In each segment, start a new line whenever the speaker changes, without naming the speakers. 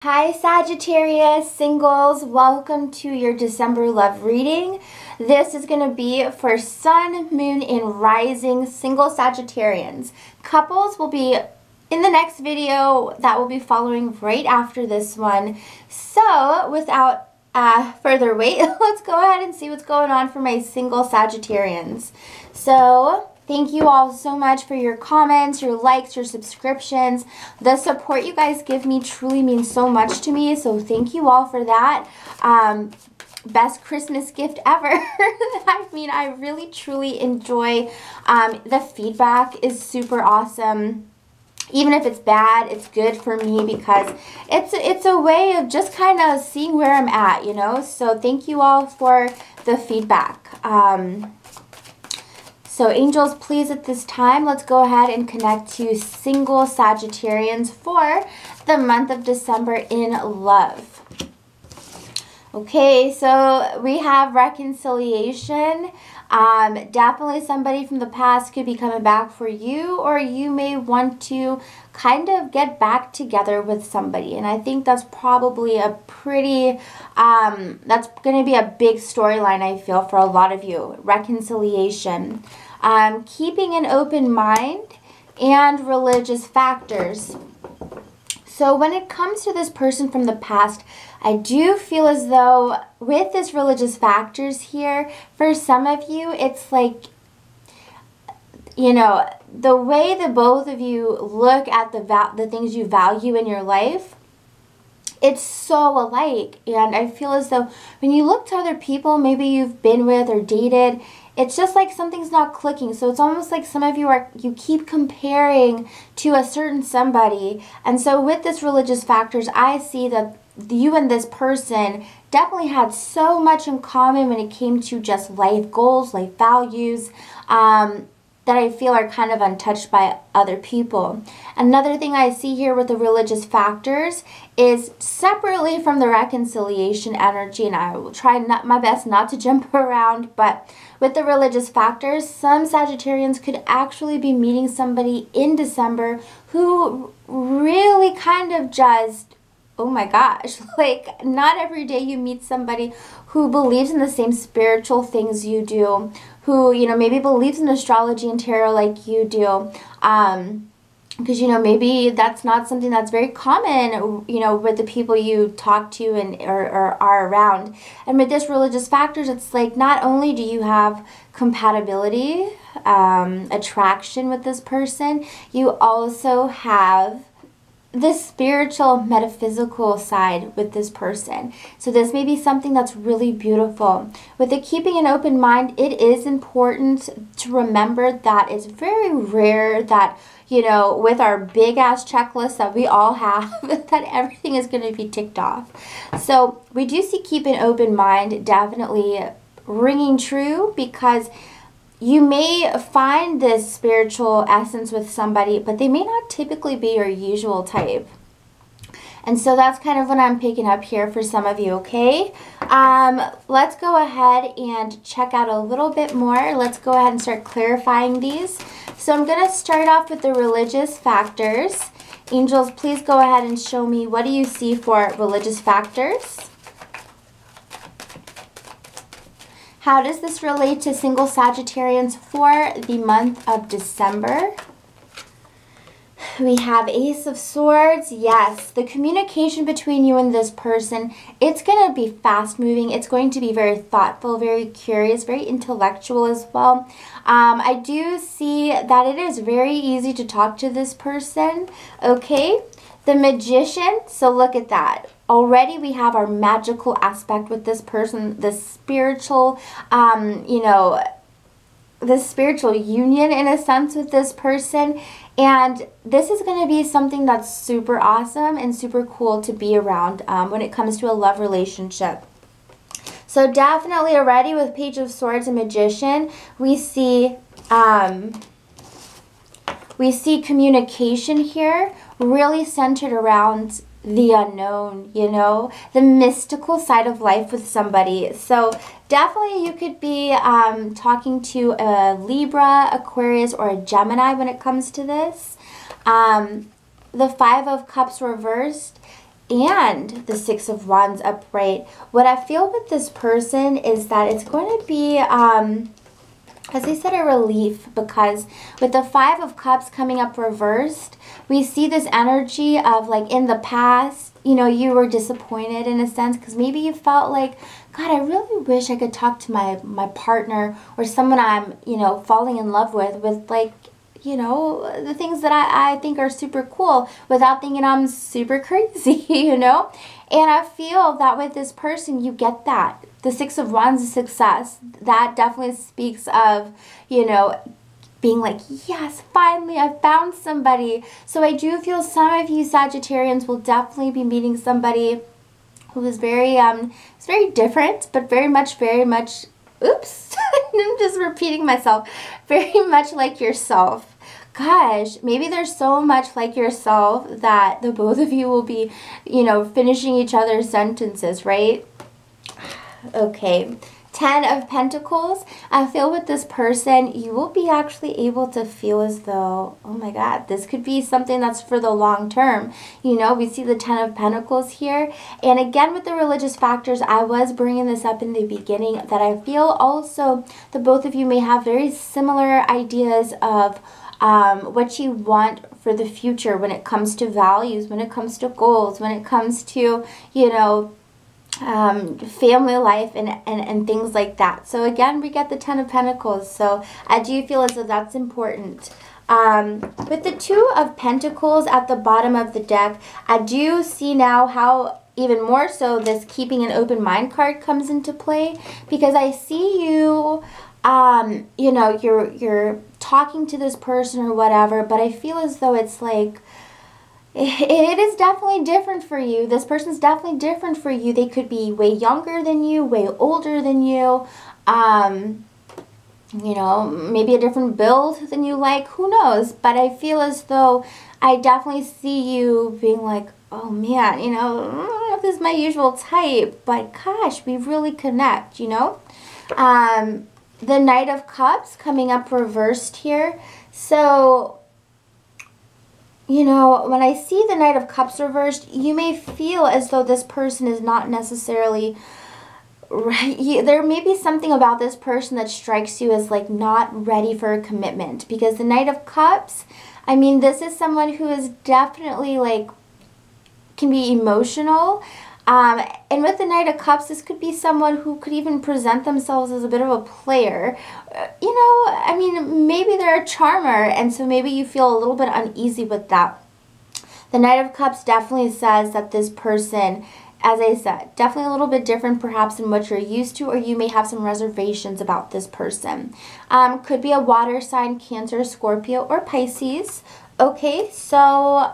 Hi Sagittarius singles, welcome to your December love reading. This is going to be for Sun, Moon, and Rising single Sagittarians. Couples will be in the next video that will be following right after this one. So without further wait, let's go ahead and see what's going on for my single Sagittarians. So thank you all so much for your comments, your likes, your subscriptions. The support you guys give me truly means so much to me, so thank you all for that. Best Christmas gift ever. I mean, I really, truly enjoy the feedback is super awesome. Even if it's bad, it's good for me because it's a way of just kind of seeing where I'm at, you know? So thank you all for the feedback. So angels, please at this time, let's go ahead and connect to single Sagittarians for the month of December in love. Okay, so we have reconciliation. Definitely somebody from the past could be coming back for you, or you may want to kind of get back together with somebody. And I think that's probably a pretty, that's going to be a big storyline, I feel, for a lot of you. Reconciliation. Keeping an open mind and religious factors. So when it comes to this person from the past, I do feel as though with this religious factors here, for some of you, it's like, you know, the way that both of you look at the things you value in your life, it's so alike. And I feel as though when you look to other people maybe you've been with or dated, it's just like something's not clicking. So it's almost like some of you keep comparing to a certain somebody. And so with this religious factors, I see that you and this person definitely had so much in common when it came to just life goals, life values, that I feel are kind of untouched by other people. Another thing I see here with the religious factors is separately from the reconciliation energy, and I will try my best not to jump around, but with the religious factors, some Sagittarians could actually be meeting somebody in December who really kind of just, oh my gosh, like not every day you meet somebody who believes in the same spiritual things you do, who, you know, maybe believes in astrology and tarot like you do. Because, you know, maybe that's not something that's very common, you know, with the people you talk to and or are around. And with this religious factors, it's like not only do you have compatibility, attraction with this person, you also have the spiritual, metaphysical side with this person. So this may be something that's really beautiful. With the keeping an open mind, it is important to remember that it's very rare that, you know, with our big ass checklist that we all have, that everything is going to be ticked off. So we do see keep an open mind definitely ringing true, because you may find this spiritual essence with somebody, but they may not typically be your usual type. And so that's kind of what I'm picking up here for some of you, okay? Let's go ahead and check out a little bit more. Let's go ahead and start clarifying these. So I'm going to start off with the religious factors. Angels, please go ahead and show me, what do you see for religious factors? How does this relate to single Sagittarians for the month of December? We have Ace of Swords. Yes, the communication between you and this person, it's going to be fast moving. It's going to be very thoughtful, very curious, very intellectual as well. I do see that it is very easy to talk to this person. Okay, the Magician. So look at that. Already we have our magical aspect with this person, the spiritual, you know, the spiritual union in a sense with this person. And this is going to be something that's super awesome and super cool to be around when it comes to a love relationship. So definitely already with Page of Swords and Magician, we see communication here really centered around the unknown, you know, the mystical side of life with somebody. So definitely you could be talking to a Libra, Aquarius, or a Gemini when it comes to this. The Five of Cups reversed, and the Six of Wands upright. What I feel with this person is that it's going to be, as I said, a relief, because with the Five of Cups coming up reversed, we see this energy of like in the past, you know, you were disappointed in a sense because maybe you felt like, God, I really wish I could talk to my partner or someone I'm, you know, falling in love with like, you know, the things that I think are super cool without thinking I'm super crazy, you know? And I feel that with this person, you get that. The Six of Wands is success. That definitely speaks of, you know, being like, yes, finally, I found somebody. So I do feel some of you Sagittarians will definitely be meeting somebody who is very, it's very different, but very much, oops, I'm just repeating myself, very much like yourself. Gosh, maybe there's so much like yourself that the both of you will be, you know, finishing each other's sentences, right? Okay. 10 of Pentacles. I feel with this person, you will be actually able to feel as though, oh my God, this could be something that's for the long term. You know, we see the 10 of Pentacles here. And again, with the religious factors, I was bringing this up in the beginning, that I feel also the both of you may have very similar ideas of what you want for the future when it comes to values, when it comes to goals, when it comes to, you know, family life and things like that. So again, we get the 10 of Pentacles. So I do feel as though that's important. With the 2 of Pentacles at the bottom of the deck, I do see now how even more so this keeping an open mind card comes into play, because I see you, you know, you're talking to this person or whatever, but I feel as though it's like, it is definitely different for you. This person's definitely different for you. They could be way younger than you, way older than you, you know, maybe a different build than you like, who knows? But I feel as though I definitely see you being like, oh man, you know, I don't know if this is my usual type, but gosh, we really connect, you know? The Knight of Cups coming up reversed here. So, you know, when I see the Knight of Cups reversed, you may feel as though this person is not necessarily right. There may be something about this person that strikes you as like not ready for a commitment, because the Knight of Cups, I mean, this is someone who is definitely like, can be emotional. And with the Knight of Cups, this could be someone who could even present themselves as a bit of a player. You know, I mean, maybe they're a charmer, and so maybe you feel a little bit uneasy with that. The Knight of Cups definitely says that this person, as I said, definitely a little bit different perhaps than what you're used to, or you may have some reservations about this person. Could be a water sign, Cancer, Scorpio, or Pisces. Okay, so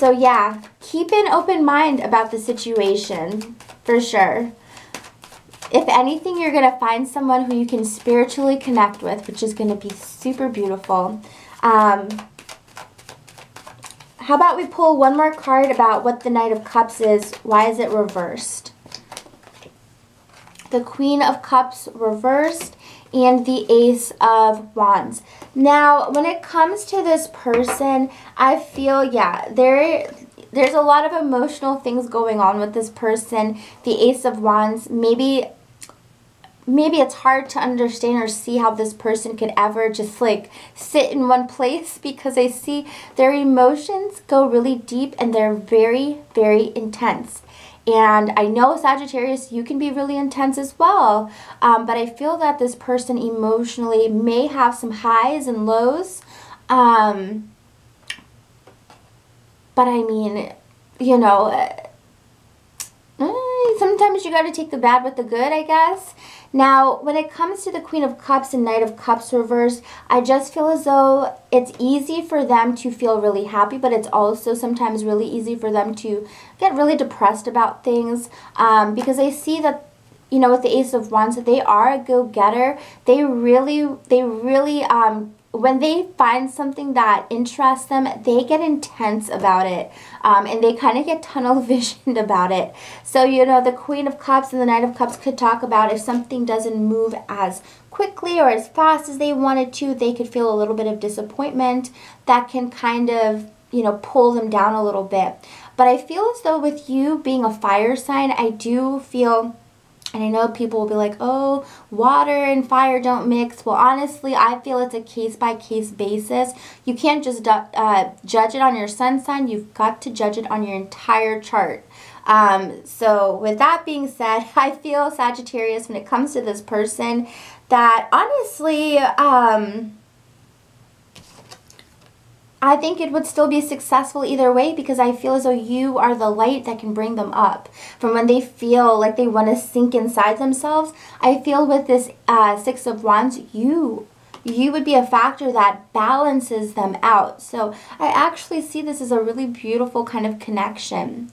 yeah, keep an open mind about the situation, for sure. If anything, you're going to find someone who you can spiritually connect with, which is going to be super beautiful. How about we pull one more card about what the Knight of Cups is? Why is it reversed? The Queen of Cups reversed, and the Ace of Wands. Now, when it comes to this person, I feel, yeah, there's a lot of emotional things going on with this person. The Ace of Wands, maybe it's hard to understand or see how this person could ever just like sit in one place, because I see their emotions go really deep and they're very, very intense. And I know, Sagittarius, you can be really intense as well. But I feel that this person emotionally may have some highs and lows. But I mean, you know, sometimes you got to take the bad with the good, I guess. Now, when it comes to the Queen of Cups and Knight of Cups reversed, I just feel as though it's easy for them to feel really happy, but it's also sometimes really easy for them to get really depressed about things, because I see that, you know, with the Ace of Wands, that they are a go-getter. They really, when they find something that interests them, they get intense about it, and they kind of get tunnel visioned about it. So, you know, the Queen of Cups and the Knight of Cups could talk about if something doesn't move as quickly or as fast as they wanted to, they could feel a little bit of disappointment that can kind of, you know, pull them down a little bit. But I feel as though with you being a fire sign, I do feel, and I know people will be like, oh, water and fire don't mix. Well, honestly, I feel it's a case-by-case basis. You can't just judge it on your sun sign. You've got to judge it on your entire chart. So with that being said, I feel, Sagittarius, when it comes to this person, that honestly, I think it would still be successful either way, because I feel as though you are the light that can bring them up. From when they feel like they want to sink inside themselves, I feel with this Six of Wands, you would be a factor that balances them out. So I actually see this as a really beautiful kind of connection.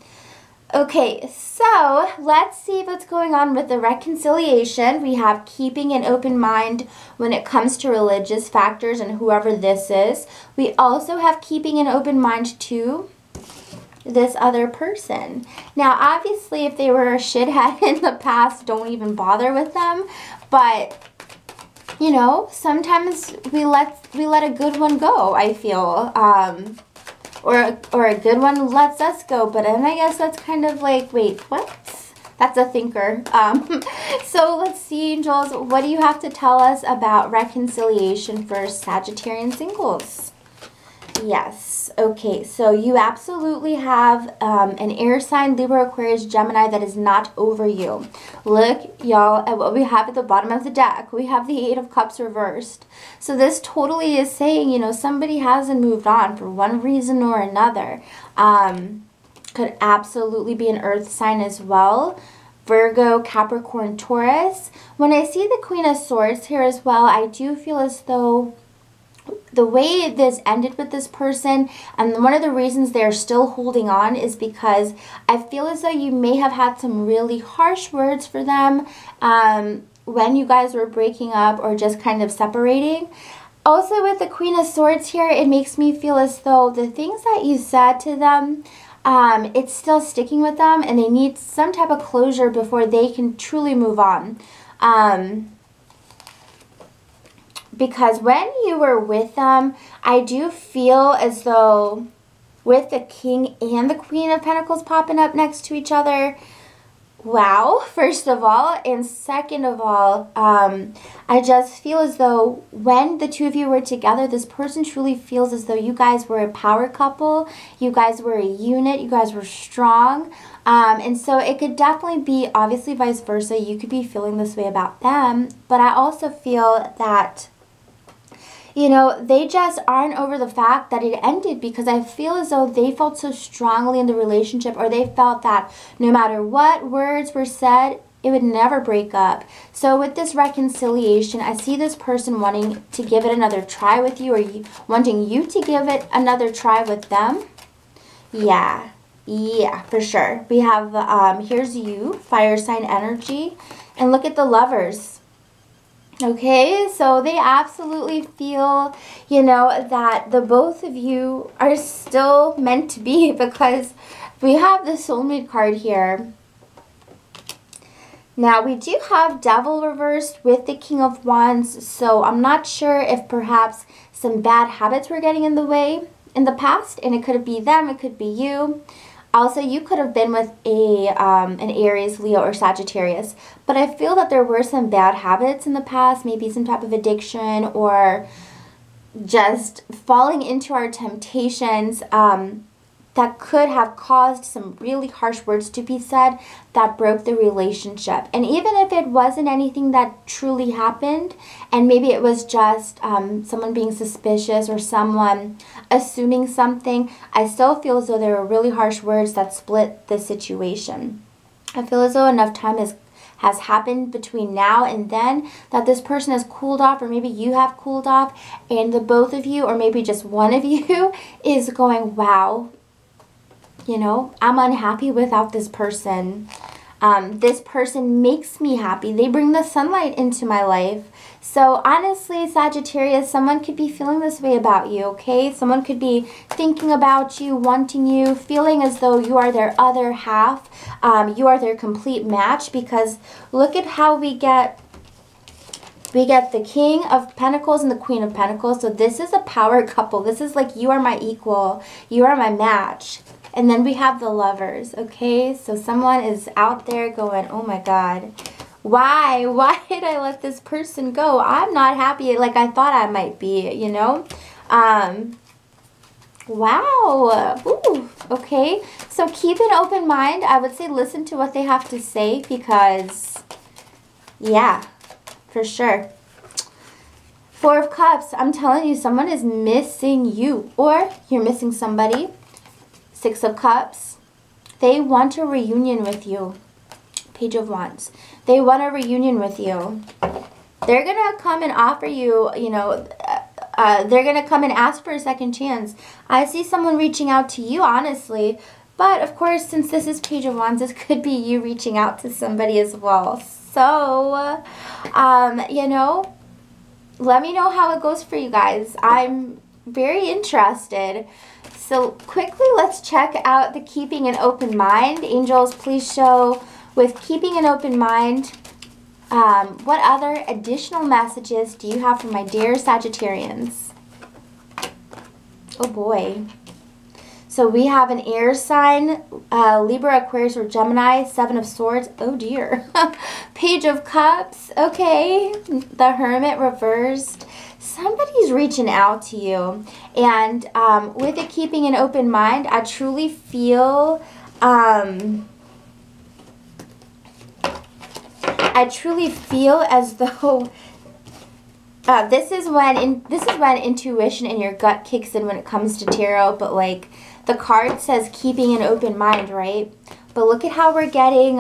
Okay, so let's see what's going on with the reconciliation. We have keeping an open mind when it comes to religious factors and whoever this is. We also have keeping an open mind to this other person. Now, obviously, if they were a shithead in the past, don't even bother with them. But, you know, sometimes we let a good one go, I feel. Or a good one lets us go, but then I guess that's kind of like, wait, what? That's a thinker. So let's see, angels, what do you have to tell us about reconciliation for Sagittarian singles? Yes, okay, so you absolutely have an air sign, Libra, Aquarius, Gemini that is not over you. Look, y'all, at what we have at the bottom of the deck. We have the Eight of Cups reversed. So this totally is saying, you know, somebody hasn't moved on for one reason or another. Could absolutely be an earth sign as well. Virgo, Capricorn, Taurus. When I see the Queen of Swords here as well, I do feel as though the way this ended with this person, and one of the reasons they're still holding on, is because I feel as though you may have had some really harsh words for them when you guys were breaking up or just kind of separating. Also, with the Queen of Swords here, it makes me feel as though the things that you said to them, it's still sticking with them, and they need some type of closure before they can truly move on. Because when you were with them, I do feel as though with the King and the Queen of Pentacles popping up next to each other, wow, first of all. And second of all, I just feel as though when the two of you were together, this person truly feels as though you guys were a power couple. You guys were a unit. You guys were strong. And so it could definitely be, obviously, vice versa. You could be feeling this way about them. But I also feel that, you know, they just aren't over the fact that it ended, because I feel as though they felt so strongly in the relationship, or they felt that no matter what words were said, it would never break up. So with this reconciliation, I see this person wanting to give it another try with you, or wanting you to give it another try with them. Yeah, for sure. We have, here's you, fire sign energy, and look at the Lovers. Okay, so they absolutely feel, you know, that the both of you are still meant to be, because we have the soulmate card here. Now, we do have Devil reversed with the King of Wands, so I'm not sure if perhaps some bad habits were getting in the way in the past, and it could be them, it could be you. Also, you could have been with an Aries, Leo, or Sagittarius. But I feel that there were some bad habits in the past, maybe some type of addiction, or just falling into our temptations that could have caused some really harsh words to be said that broke the relationship. And even if it wasn't anything that truly happened, and maybe it was just someone being suspicious or someone assuming something, I still feel as though there were really harsh words that split the situation. I feel as though enough time has happened between now and then that this person has cooled off, or maybe you have cooled off, and the both of you, or maybe just one of you, is going, wow, you know, I'm unhappy without this person. This person makes me happy. They bring the sunlight into my life. So honestly, Sagittarius, someone could be feeling this way about you, okay? Someone could be thinking about you, wanting you, feeling as though you are their other half. You are their complete match, because look at how we get We get the King of Pentacles and the Queen of Pentacles. So this is a power couple. This is like, you are my equal. You are my match. And then we have the Lovers, okay? So someone is out there going, oh my God, why? Why did I let this person go? I'm not happy like I thought I might be, you know? Wow. Ooh, okay. So keep an open mind. I would say listen to what they have to say because, yeah, for sure. Four of Cups. I'm telling you, someone is missing you or you're missing somebody. Six of Cups. They want a reunion with you. Page of Wands. They want a reunion with you. They're going to come and offer you, you know, they're going to come and ask for a second chance. I see someone reaching out to you, honestly. But, of course, since this is Page of Wands, this could be you reaching out to somebody as well. So, you know, let me know how it goes for you guys. I'm very interested. So, quickly, let's check out the keeping an open mind. Angels, please show with keeping an open mind. What other additional messages do you have for my dear Sagittarians? Oh boy. So we have an air sign, Libra, Aquarius, or Gemini, Seven of Swords. Oh dear. Page of Cups. Okay. The Hermit reversed. Somebody's reaching out to you. And with it keeping an open mind, I truly feel... I truly feel as though this is when intuition and your gut kicks in when it comes to tarot. But like the card says, keeping an open mind, right? But look at how we're getting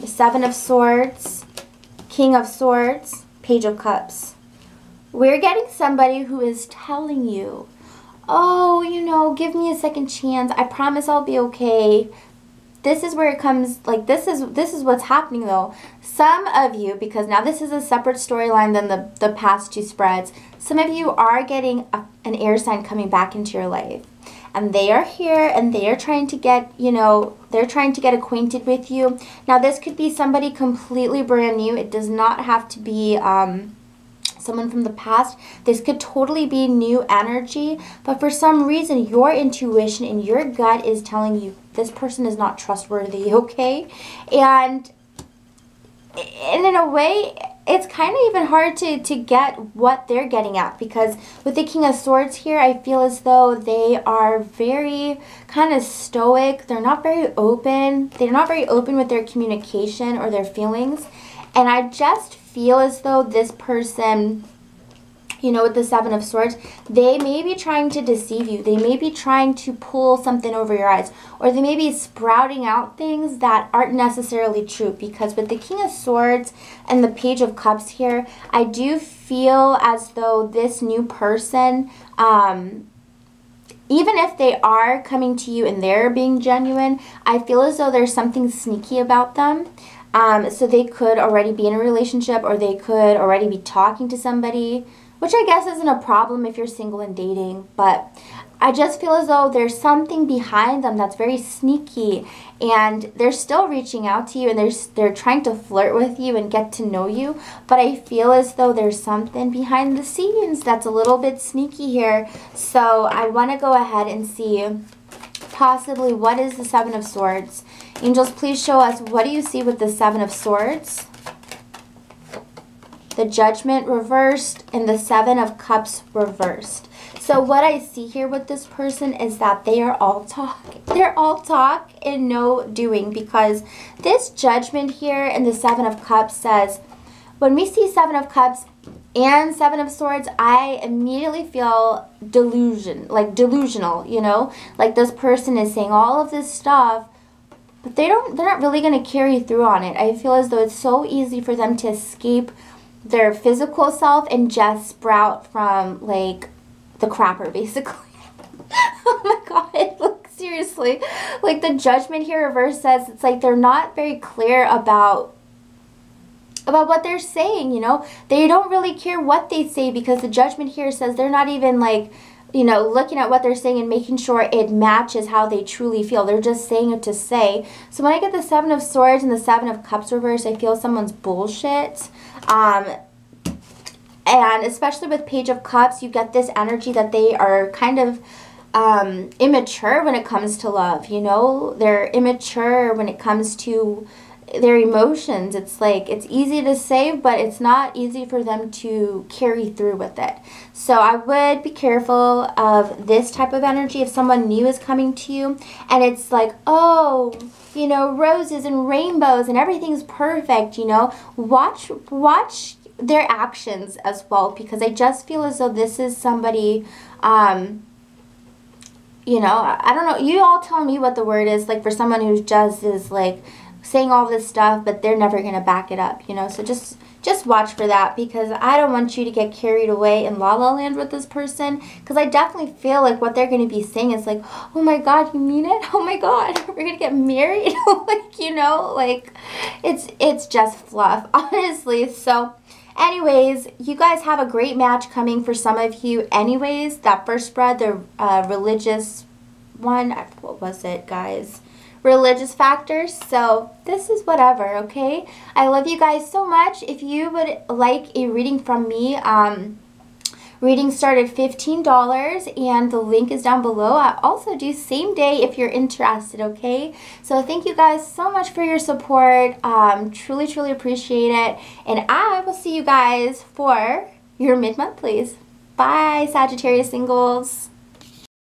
Seven of Swords, King of Swords, Page of Cups. We're getting somebody who is telling you, oh, you know, give me a second chance. I promise I'll be okay. This is where it comes, like, this is what's happening, though. Some of you, because now this is a separate storyline than the past two spreads, some of you are getting an air sign coming back into your life. And they are here, and they are trying to get, you know, they're trying to get acquainted with you. Now, this could be somebody completely brand new. It does not have to be someone from the past. This could totally be new energy, but for some reason your intuition and your gut is telling you this person is not trustworthy, okay? And in a way, it's kind of even hard to get what they're getting at, because with the King of Swords here, I feel as though they are very kind of stoic. They're not very open. They're not very open with their communication or their feelings. And I just feel as though this person, you know, with the Seven of Swords, they may be trying to deceive you. They may be trying to pull something over your eyes. Or they may be sprouting out things that aren't necessarily true. Because with the King of Swords and the Page of Cups here, I do feel as though this new person, even if they are coming to you and they're being genuine, I feel as though there's something sneaky about them. So they could already be in a relationship, or they could already be talking to somebody, which I guess isn't a problem if you're single and dating. But I just feel as though there's something behind them that's very sneaky, and they're still reaching out to you, and they're trying to flirt with you and get to know you. But I feel as though there's something behind the scenes that's a little bit sneaky here. So I want to go ahead and see possibly what is the Seven of Swords. Angels, please show us, what do you see with the Seven of Swords? The Judgment reversed and the Seven of Cups reversed. So what I see here with this person is that they are all talk. They're all talk and no doing, because this Judgment here in the Seven of Cups says, when we see Seven of Cups and Seven of Swords, I immediately feel delusional, you know? Like this person is saying all of this stuff, but they're not really going to carry through on it. I feel as though it's so easy for them to escape their physical self and just sprout from, like, the crapper, basically. Oh my god, look, seriously. Like, the Judgment here reverse says, it's like they're not very clear about what they're saying, you know? They don't really care what they say, because the Judgment here says they're not even, like, you know, looking at what they're saying and making sure it matches how they truly feel. They're just saying it to say. So when I get the Seven of Swords and the Seven of Cups reverse, I feel someone's bullshit. And especially with Page of Cups, you get this energy that they are kind of immature when it comes to love, you know? They're immature when it comes to their emotions. It's like, it's easy to say, but it's not easy for them to carry through with it. So I would be careful of this type of energy if someone new is coming to you and it's like, oh, you know, roses and rainbows and everything's perfect, you know. Watch their actions as well, because I just feel as though this is somebody, you know, I don't know, you all tell me what the word is, like for someone who just is like saying all this stuff, but they're never going to back it up, you know. So just watch for that, because I don't want you to get carried away in La La Land with this person, because I definitely feel like what they're going to be saying is like, oh my God, you mean it? Oh my God, we're going to get married? Like, you know, like it's just fluff, honestly. So anyways, you guys have a great match coming for some of you anyways. That first spread, the religious one, what was it, guys? Religious factors. So this is whatever, okay? I love you guys so much. If you would like a reading from me, readings start at $15 and the link is down below. I also do same day if you're interested, okay? So thank you guys so much for your support. Truly, truly appreciate it. And I will see you guys for your mid-monthlies. Bye, Sagittarius singles.